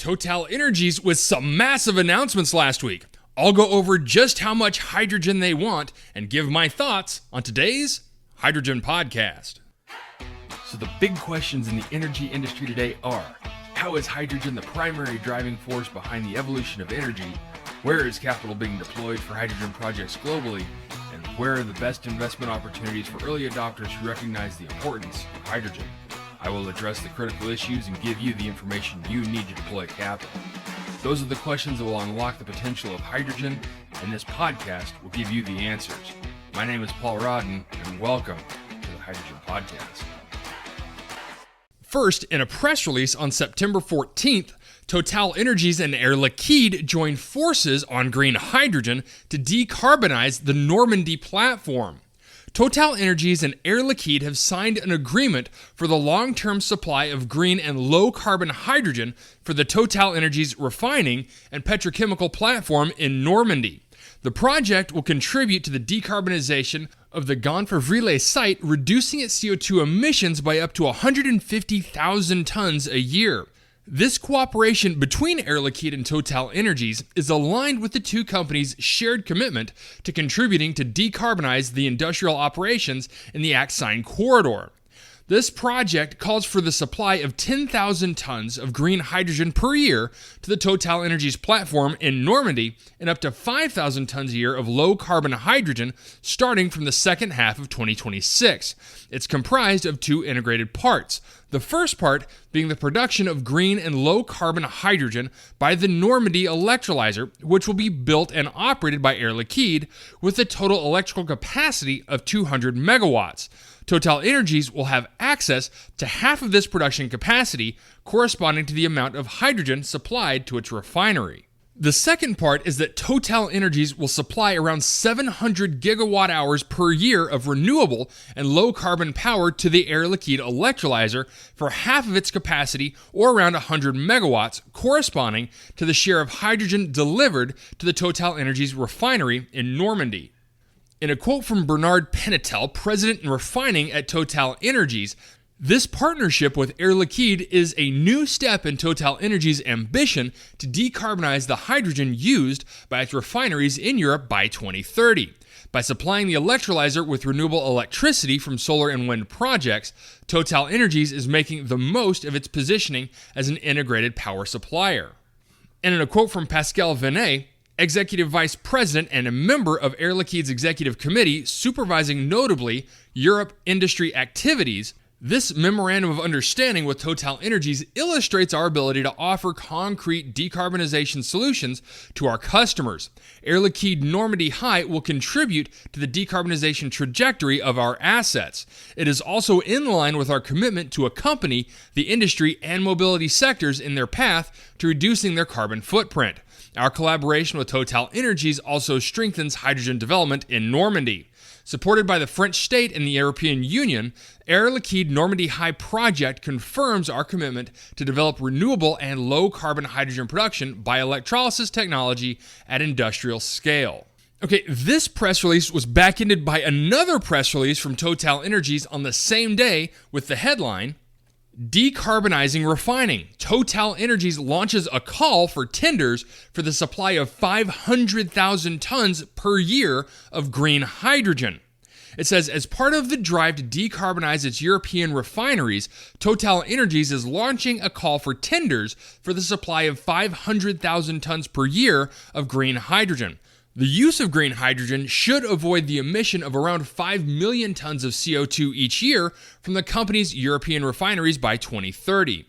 TotalEnergies with some massive announcements last week. I'll go over just how much hydrogen they want and give my thoughts on today's Hydrogen Podcast. So the big questions in the energy industry today are: how is hydrogen the primary driving force behind the evolution of energy? Where is capital being deployed for hydrogen projects globally? And where are the best investment opportunities for early adopters who recognize the importance of hydrogen? I will address the critical issues and give you the information you need to deploy capital. Those are the questions that will unlock the potential of hydrogen, and this podcast will give you the answers. My name is Paul Rodden, and welcome to the Hydrogen Podcast. First, in a press release on September 14th, TotalEnergies and Air Liquide joined forces on green hydrogen to decarbonize the Normandy platform. TotalEnergies and Air Liquide have signed an agreement for the long-term supply of green and low-carbon hydrogen for the TotalEnergies refining and petrochemical platform in Normandy. The project will contribute to the decarbonization of the Gonfreville site, reducing its CO2 emissions by up to 150,000 tons a year. This cooperation between Air Liquide and TotalEnergies is aligned with the two companies' shared commitment to contributing to decarbonize the industrial operations in the Axine corridor. This project calls for the supply of 10,000 tons of green hydrogen per year to the TotalEnergies platform in Normandy and up to 5,000 tons a year of low-carbon hydrogen starting from the second half of 2026. It's comprised of two integrated parts. The first part being the production of green and low-carbon hydrogen by the Normandy electrolyzer, which will be built and operated by Air Liquide with a total electrical capacity of 200 megawatts. TotalEnergies will have access to half of this production capacity, corresponding to the amount of hydrogen supplied to its refinery. The second part is that TotalEnergies will supply around 700 gigawatt hours per year of renewable and low-carbon power to the Air Liquide electrolyzer for half of its capacity, or around 100 megawatts, corresponding to the share of hydrogen delivered to the TotalEnergies refinery in Normandy. In a quote from Bernard Penatel, president in refining at TotalEnergies, this partnership with Air Liquide is a new step in TotalEnergies' ambition to decarbonize the hydrogen used by its refineries in Europe by 2030. By supplying the electrolyzer with renewable electricity from solar and wind projects, TotalEnergies is making the most of its positioning as an integrated power supplier. And in a quote from Pascal Venet, Executive Vice President and a member of Air Liquide's Executive Committee supervising notably Europe industry activities, this memorandum of understanding with TotalEnergies illustrates our ability to offer concrete decarbonization solutions to our customers. Air Liquide Normandy High will contribute to the decarbonization trajectory of our assets. It is also in line with our commitment to accompany the industry and mobility sectors in their path to reducing their carbon footprint. Our collaboration with TotalEnergies also strengthens hydrogen development in Normandy. Supported by the French state and the European Union, Air Liquide Normandy High project confirms our commitment to develop renewable and low-carbon hydrogen production by electrolysis technology at industrial scale. Okay, this press release was backended by another press release from TotalEnergies on the same day with the headline, Decarbonizing Refining. TotalEnergies launches a call for tenders for the supply of 500,000 tons per year of green hydrogen. It says, as part of the drive to decarbonize its European refineries, TotalEnergies is launching a call for tenders for the supply of 500,000 tons per year of green hydrogen. The use of green hydrogen should avoid the emission of around 5 million tons of CO2 each year from the company's European refineries by 2030.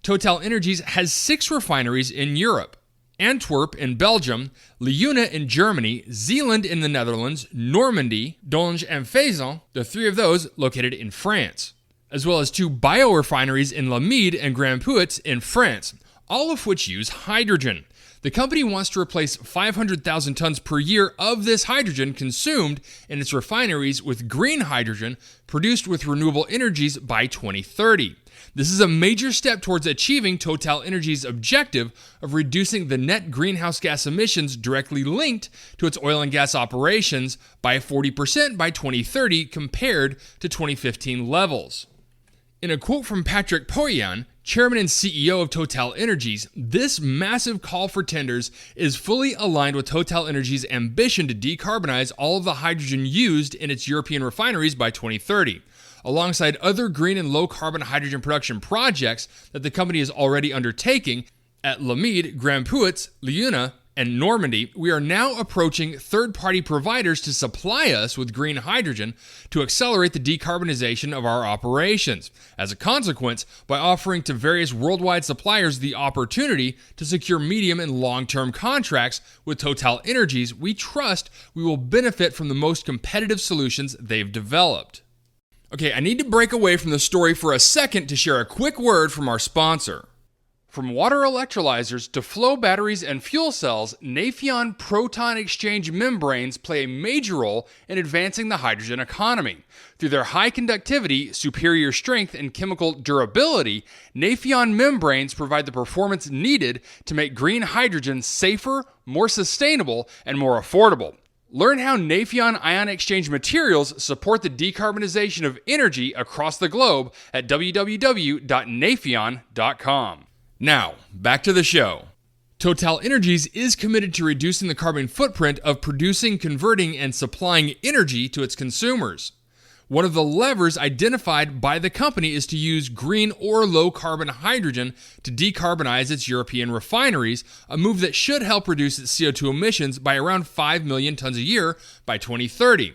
TotalEnergies has 6 refineries in Europe: Antwerp in Belgium, Leuna in Germany, Zeeland in the Netherlands, Normandy, Donge and Faisan, the 3 of those located in France, as well as 2 biorefineries in La Mede and Grand Puits in France, all of which use hydrogen. The company wants to replace 500,000 tons per year of this hydrogen consumed in its refineries with green hydrogen produced with renewable energies by 2030. This is a major step towards achieving TotalEnergies' objective of reducing the net greenhouse gas emissions directly linked to its oil and gas operations by 40% by 2030 compared to 2015 levels. In a quote from Patrick Poyan, Chairman and CEO of TotalEnergies, this massive call for tenders is fully aligned with TotalEnergies' ambition to decarbonize all of the hydrogen used in its European refineries by 2030, alongside other green and low-carbon hydrogen production projects that the company is already undertaking at Lomede, Grand-Puits, Leuna, and Normandy. We are now approaching third-party providers to supply us with green hydrogen to accelerate the decarbonization of our operations. As a consequence, by offering to various worldwide suppliers the opportunity to secure medium and long-term contracts with TotalEnergies, we trust we will benefit from the most competitive solutions they've developed. Okay, I need to break away from the story for a second to share a quick word from our sponsor. From water electrolyzers to flow batteries and fuel cells, Nafion proton exchange membranes play a major role in advancing the hydrogen economy. Through their high conductivity, superior strength, and chemical durability, Nafion membranes provide the performance needed to make green hydrogen safer, more sustainable, and more affordable. Learn how Nafion ion exchange materials support the decarbonization of energy across the globe at www.nafion.com. Now, back to the show. TotalEnergies is committed to reducing the carbon footprint of producing, converting, and supplying energy to its consumers. One of the levers identified by the company is to use green or low-carbon hydrogen to decarbonize its European refineries, a move that should help reduce its CO2 emissions by around 5 million tons a year by 2030.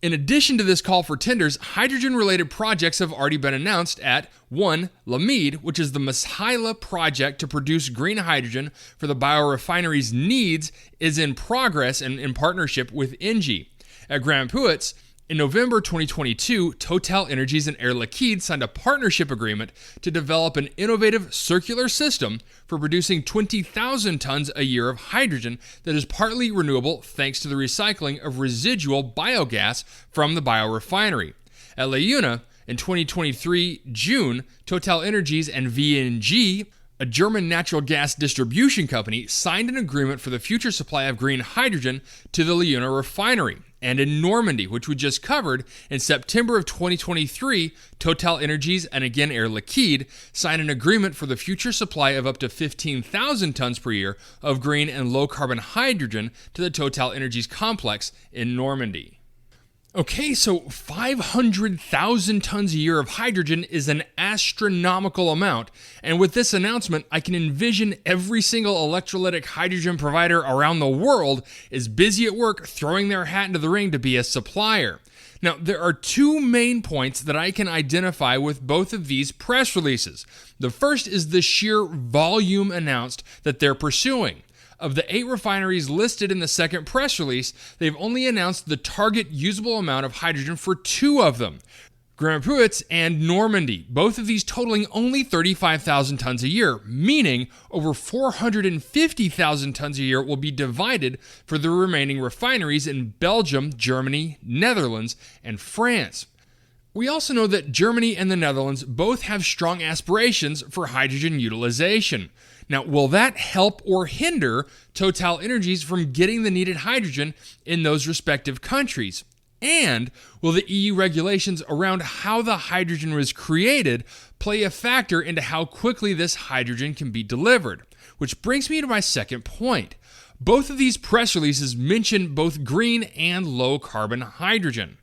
In addition to this call for tenders, hydrogen-related projects have already been announced at 1. Lomede, which is the Mashaila project to produce green hydrogen for the biorefinery's needs, is in progress and in partnership with Engie. At Grand-Puits, in November 2022, TotalEnergies and Air Liquide signed a partnership agreement to develop an innovative circular system for producing 20,000 tons a year of hydrogen that is partly renewable thanks to the recycling of residual biogas from the biorefinery. At Leuna, in 2023 June, TotalEnergies and VNG, a German natural gas distribution company, signed an agreement for the future supply of green hydrogen to the Leuna refinery. And in Normandy, which we just covered, in September of 2023, TotalEnergies and again Air Liquide signed an agreement for the future supply of up to 15,000 tons per year of green and low-carbon hydrogen to the TotalEnergies complex in Normandy. Okay, so 500,000 tons a year of hydrogen is an astronomical amount, and with this announcement, I can envision every single electrolytic hydrogen provider around the world is busy at work throwing their hat into the ring to be a supplier. Now, there are two main points that I can identify with both of these press releases. The first is the sheer volume announced that they're pursuing. Of the 8 refineries listed in the second press release, they've only announced the target usable amount of hydrogen for 2 of them, Grand-Puits and Normandy, both of these totaling only 35,000 tons a year, meaning over 450,000 tons a year will be divided for the remaining refineries in Belgium, Germany, Netherlands, and France. We also know that Germany and the Netherlands both have strong aspirations for hydrogen utilization. Now, will that help or hinder TotalEnergies from getting the needed hydrogen in those respective countries? And will the EU regulations around how the hydrogen was created play a factor into how quickly this hydrogen can be delivered? Which brings me to my second point. Both of these press releases mention both green and low carbon hydrogen.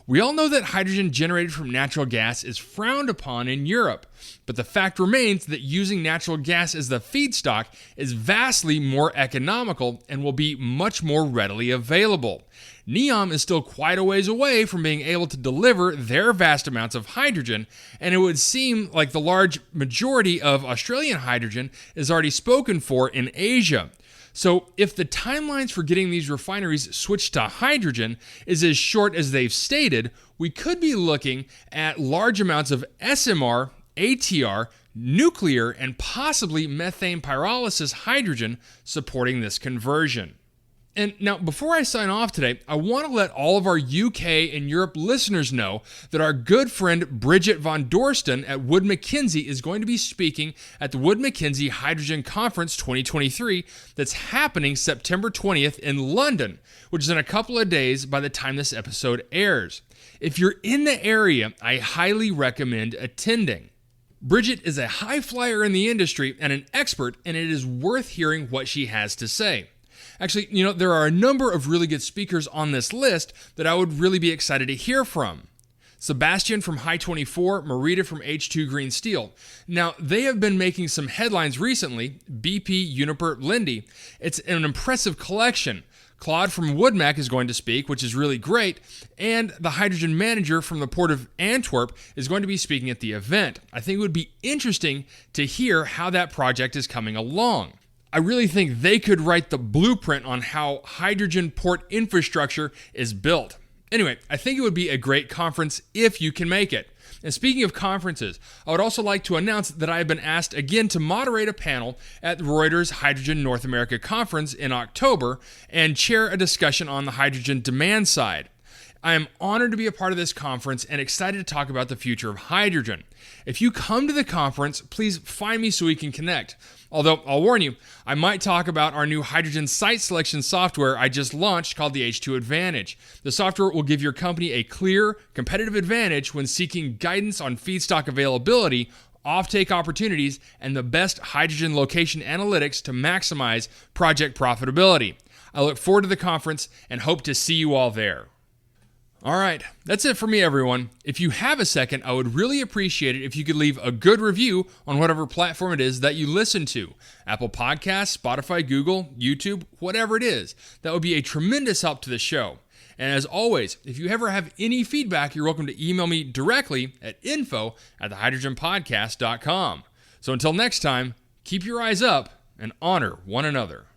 We all know that hydrogen generated from natural gas is frowned upon in Europe, but the fact remains that using natural gas as the feedstock is vastly more economical and will be much more readily available. NEOM is still quite a ways away from being able to deliver their vast amounts of hydrogen, and it would seem like the large majority of Australian hydrogen is already spoken for in Asia. So if the timelines for getting these refineries switched to hydrogen is as short as they've stated, we could be looking at large amounts of SMR, ATR, nuclear, and possibly methane pyrolysis hydrogen supporting this conversion. And now, before I sign off today, I want to let all of our UK and Europe listeners know that our good friend Bridget von Dorsten at Wood Mackenzie is going to be speaking at the Wood Mackenzie Hydrogen Conference 2023 that's happening September 20th in London, which is in a couple of days by the time this episode airs. If you're in the area, I highly recommend attending. Bridget is a high flyer in the industry and an expert, and it is worth hearing what she has to say. Actually, there are a number of really good speakers on this list that I would really be excited to hear from. Sebastian from High 24, Marita from H2 Green Steel. Now, they have been making some headlines recently. BP, Uniper, Linde. It's an impressive collection. Claude from Woodmac is going to speak, which is really great, and the hydrogen manager from the Port of Antwerp is going to be speaking at the event. I think it would be interesting to hear how that project is coming along. I really think they could write the blueprint on how hydrogen port infrastructure is built. Anyway, I think it would be a great conference if you can make it. And speaking of conferences, I would also like to announce that I have been asked again to moderate a panel at Reuters Hydrogen North America Conference in October and chair a discussion on the hydrogen demand side. I am honored to be a part of this conference and excited to talk about the future of hydrogen. If you come to the conference, please find me so we can connect. Although, I'll warn you, I might talk about our new hydrogen site selection software I just launched called the H2 Advantage. The software will give your company a clear, competitive advantage when seeking guidance on feedstock availability, offtake opportunities, and the best hydrogen location analytics to maximize project profitability. I look forward to the conference and hope to see you all there. All right, that's it for me, everyone. If you have a second, I would really appreciate it if you could leave a good review on whatever platform it is that you listen to. Apple Podcasts, Spotify, Google, YouTube, whatever it is. That would be a tremendous help to the show. And as always, if you ever have any feedback, you're welcome to email me directly at info@thehydrogenpodcast.com. So until next time, keep your eyes up and honor one another.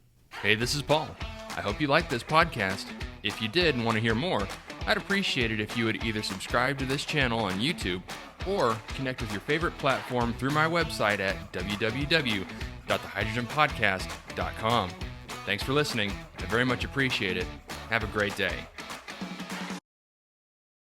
Hey, this is Paul. I hope you liked this podcast. If you did and want to hear more, I'd appreciate it if you would either subscribe to this channel on YouTube or connect with your favorite platform through my website at www.thehydrogenpodcast.com. Thanks for listening. I very much appreciate it. Have a great day.